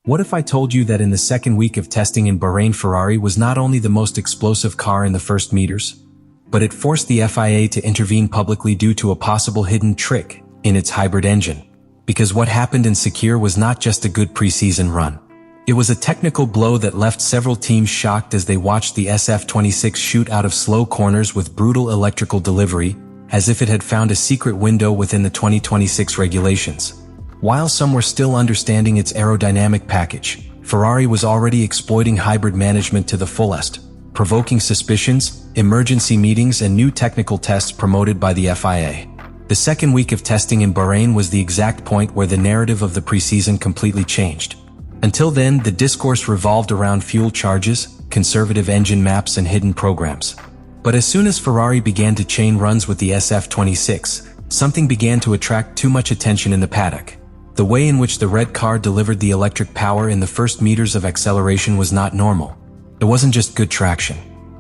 What if I told you that in the second week of testing in Bahrain, Ferrari was not only the most explosive car in the first meters, but it forced the FIA to intervene publicly due to a possible hidden trick in its hybrid engine. Because what happened in Sakhir was not just a good preseason run. It was a technical blow that left several teams shocked as they watched the SF26 shoot out of slow corners with brutal electrical delivery, as if it had found a secret window within the 2026 regulations. While some were still understanding its aerodynamic package, Ferrari was already exploiting hybrid management to the fullest, provoking suspicions, emergency meetings, and new technical tests promoted by the FIA. The second week of testing in Bahrain was the exact point where the narrative of the preseason completely changed. Until then, the discourse revolved around fuel charges, conservative engine maps, and hidden programs. But as soon as Ferrari began to chain runs with the SF26, something began to attract too much attention in the paddock. The way in which the red car delivered the electric power in the first meters of acceleration was not normal. It wasn't just good traction.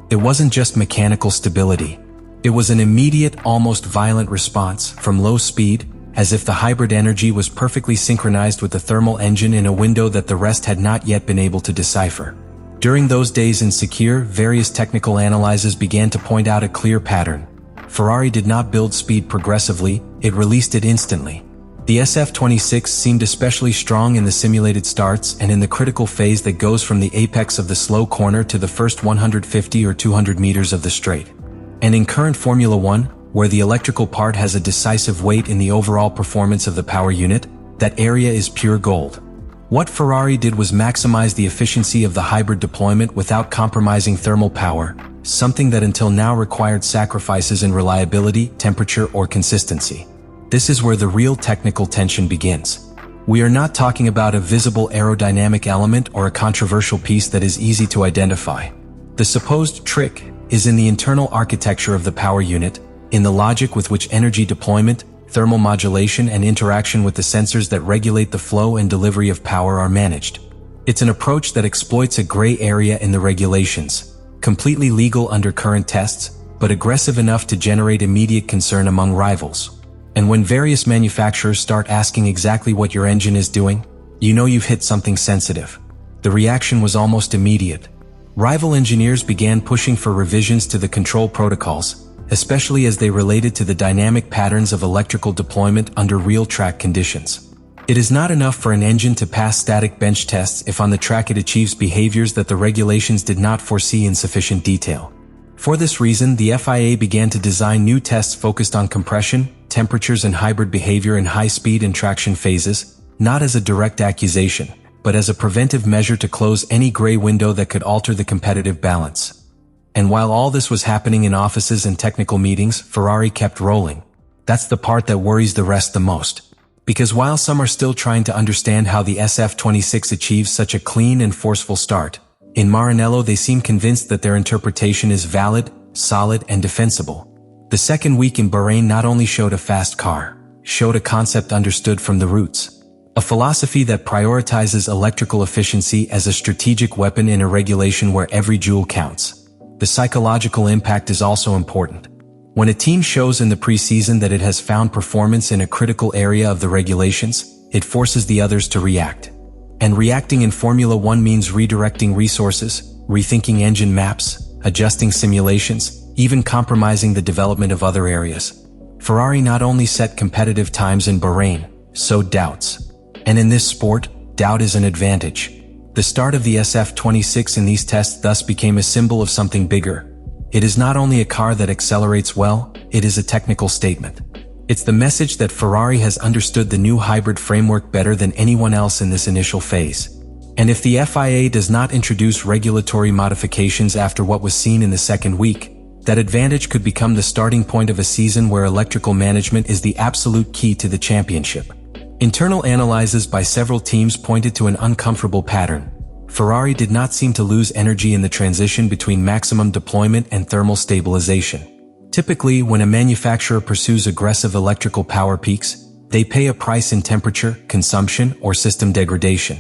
It wasn't just mechanical stability. It was an immediate, almost violent response from low speed, as if the hybrid energy was perfectly synchronized with the thermal engine in a window that the rest had not yet been able to decipher. During those days in Sakhir, various technical analyses began to point out a clear pattern. Ferrari did not build speed progressively, it released it instantly. The SF26 seemed especially strong in the simulated starts and in the critical phase that goes from the apex of the slow corner to the first 150 or 200 meters of the straight. And in current Formula 1, where the electrical part has a decisive weight in the overall performance of the power unit, that area is pure gold. What Ferrari did was maximize the efficiency of the hybrid deployment without compromising thermal power, something that until now required sacrifices in reliability, temperature, or consistency. This is where the real technical tension begins. We are not talking about a visible aerodynamic element or a controversial piece that is easy to identify. The supposed trick is in the internal architecture of the power unit, in the logic with which energy deployment, thermal modulation, and interaction with the sensors that regulate the flow and delivery of power are managed. It's an approach that exploits a gray area in the regulations, completely legal under current tests, but aggressive enough to generate immediate concern among rivals. And when various manufacturers start asking exactly what your engine is doing, you know you've hit something sensitive. The reaction was almost immediate. Rival engineers began pushing for revisions to the control protocols, especially as they related to the dynamic patterns of electrical deployment under real track conditions. It is not enough for an engine to pass static bench tests if on the track it achieves behaviors that the regulations did not foresee in sufficient detail. For this reason, the FIA began to design new tests focused on compression, temperatures, and hybrid behavior in high-speed and traction phases, not as a direct accusation, but as a preventive measure to close any gray window that could alter the competitive balance. And while all this was happening in offices and technical meetings, Ferrari kept rolling. That's the part that worries the rest the most. Because while some are still trying to understand how the SF26 achieves such a clean and forceful start, in Maranello they seem convinced that their interpretation is valid, solid, and defensible. The second week in Bahrain not only showed a fast car, showed a concept understood from the roots. A philosophy that prioritizes electrical efficiency as a strategic weapon in a regulation where every joule counts. The psychological impact is also important. When a team shows in the preseason that it has found performance in a critical area of the regulations, it forces the others to react. And reacting in Formula 1 means redirecting resources, rethinking engine maps, adjusting simulations, even compromising the development of other areas. Ferrari not only set competitive times in Bahrain, sowed doubts. And in this sport, doubt is an advantage. The start of the SF26 in these tests thus became a symbol of something bigger. It is not only a car that accelerates well, it is a technical statement. It's the message that Ferrari has understood the new hybrid framework better than anyone else in this initial phase. And if the FIA does not introduce regulatory modifications after what was seen in the second week, that advantage could become the starting point of a season where electrical management is the absolute key to the championship. Internal analyses by several teams pointed to an uncomfortable pattern. Ferrari did not seem to lose energy in the transition between maximum deployment and thermal stabilization. Typically, when a manufacturer pursues aggressive electrical power peaks, they pay a price in temperature, consumption, or system degradation.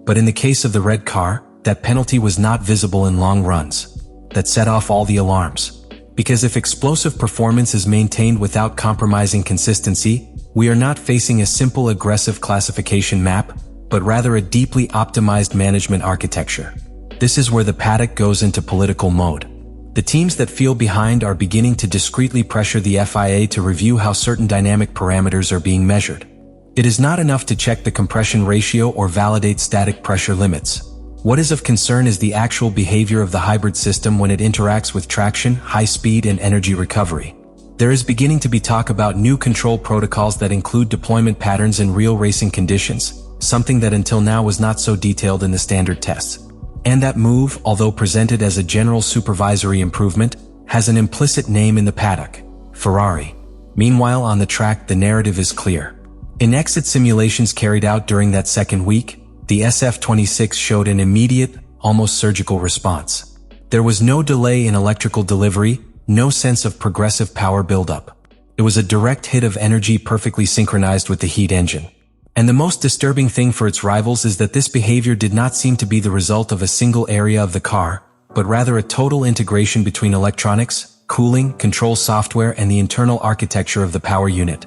But in the case of the red car, that penalty was not visible in long runs. That set off all the alarms. Because if explosive performance is maintained without compromising consistency, we are not facing a simple aggressive classification map, but rather a deeply optimized management architecture. This is where the paddock goes into political mode. The teams that feel behind are beginning to discreetly pressure the FIA to review how certain dynamic parameters are being measured. It is not enough to check the compression ratio or validate static pressure limits. What is of concern is the actual behavior of the hybrid system when it interacts with traction, high speed, and energy recovery. There is beginning to be talk about new control protocols that include deployment patterns in real racing conditions, something that until now was not so detailed in the standard tests. And that move, although presented as a general supervisory improvement, has an implicit name in the paddock: Ferrari. Meanwhile, on the track, the narrative is clear. In exit simulations carried out during that second week, the SF26 showed an immediate, almost surgical response. There was no delay in electrical delivery, no sense of progressive power buildup. It was a direct hit of energy perfectly synchronized with the heat engine. And the most disturbing thing for its rivals is that this behavior did not seem to be the result of a single area of the car, but rather a total integration between electronics, cooling, control software, and the internal architecture of the power unit.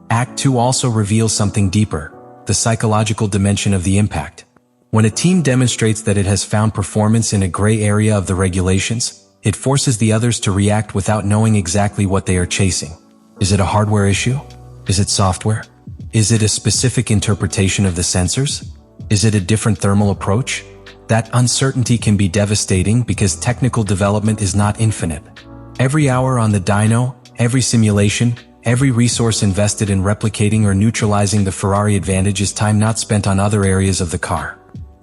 Act 2 also reveals something deeper: the psychological dimension of the impact. When a team demonstrates that it has found performance in a gray area of the regulations, it forces the others to react without knowing exactly what they are chasing. Is it a hardware issue? Is it software? Is it a specific interpretation of the sensors? Is it a different thermal approach? That uncertainty can be devastating because technical development is not infinite. Every hour on the dyno, every simulation, every resource invested in replicating or neutralizing the Ferrari advantage is time not spent on other areas of the car.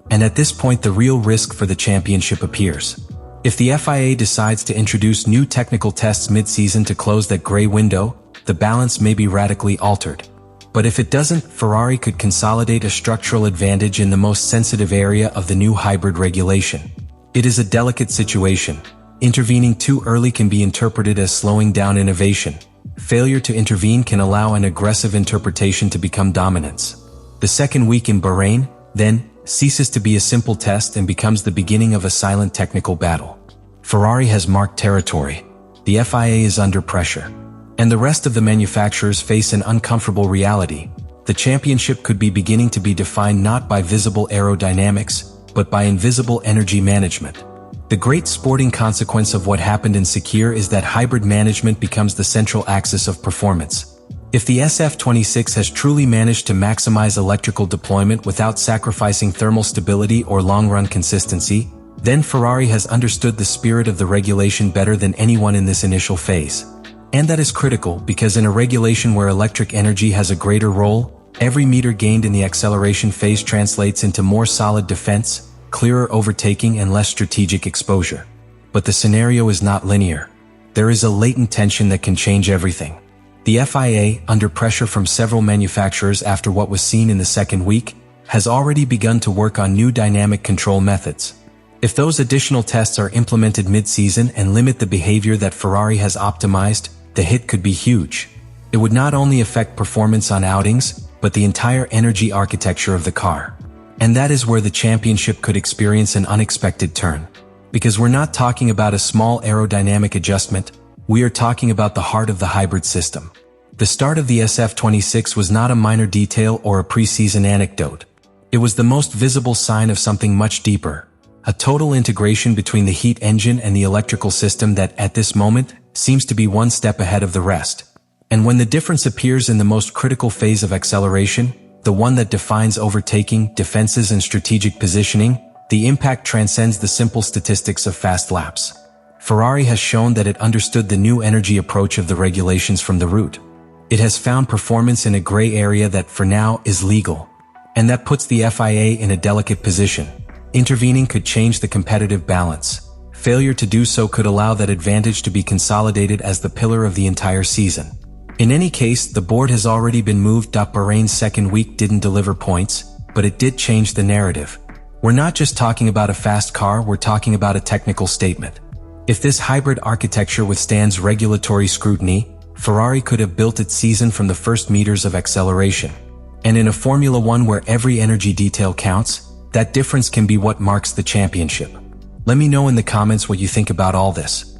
And at this point, the real risk for the championship appears. If the FIA decides to introduce new technical tests mid-season to close that gray window, the balance may be radically altered. But if it doesn't, Ferrari could consolidate a structural advantage in the most sensitive area of the new hybrid regulation. It is a delicate situation. Intervening too early can be interpreted as slowing down innovation. Failure to intervene can allow an aggressive interpretation to become dominance. The second week in Bahrain, then, ceases to be a simple test and becomes the beginning of a silent technical battle. Ferrari has marked territory. The FIA is under pressure. And the rest of the manufacturers face an uncomfortable reality. The championship could be beginning to be defined not by visible aerodynamics, but by invisible energy management. The great sporting consequence of what happened in Sakhir is that hybrid management becomes the central axis of performance. If the SF26 has truly managed to maximize electrical deployment without sacrificing thermal stability or long-run consistency, then Ferrari has understood the spirit of the regulation better than anyone in this initial phase. And that is critical because in a regulation where electric energy has a greater role, every meter gained in the acceleration phase translates into more solid defense, clearer overtaking, and less strategic exposure. But the scenario is not linear. There is a latent tension that can change everything. The FIA, under pressure from several manufacturers after what was seen in the second week, has already begun to work on new dynamic control methods. If those additional tests are implemented mid-season and limit the behavior that Ferrari has optimized, the hit could be huge. It would not only affect performance on outings, but the entire energy architecture of the car. And that is where the championship could experience an unexpected turn. Because we're not talking about a small aerodynamic adjustment, we are talking about the heart of the hybrid system. The start of the SF26 was not a minor detail or a pre-season anecdote. It was the most visible sign of something much deeper. A total integration between the heat engine and the electrical system that, at this moment, seems to be one step ahead of the rest. And when the difference appears in the most critical phase of acceleration, the one that defines overtaking, defenses, and strategic positioning, the impact transcends the simple statistics of fast laps. Ferrari has shown that it understood the new energy approach of the regulations from the root. It has found performance in a gray area that, for now, is legal. And that puts the FIA in a delicate position. Intervening could change the competitive balance. Failure to do so could allow that advantage to be consolidated as the pillar of the entire season. In any case, the board has already been moved. Bahrain's second week didn't deliver points, but it did change the narrative. We're not just talking about a fast car, we're talking about a technical statement. If this hybrid architecture withstands regulatory scrutiny, Ferrari could have built its season from the first meters of acceleration. And in a Formula One where every energy detail counts, that difference can be what marks the championship. Let me know in the comments what you think about all this.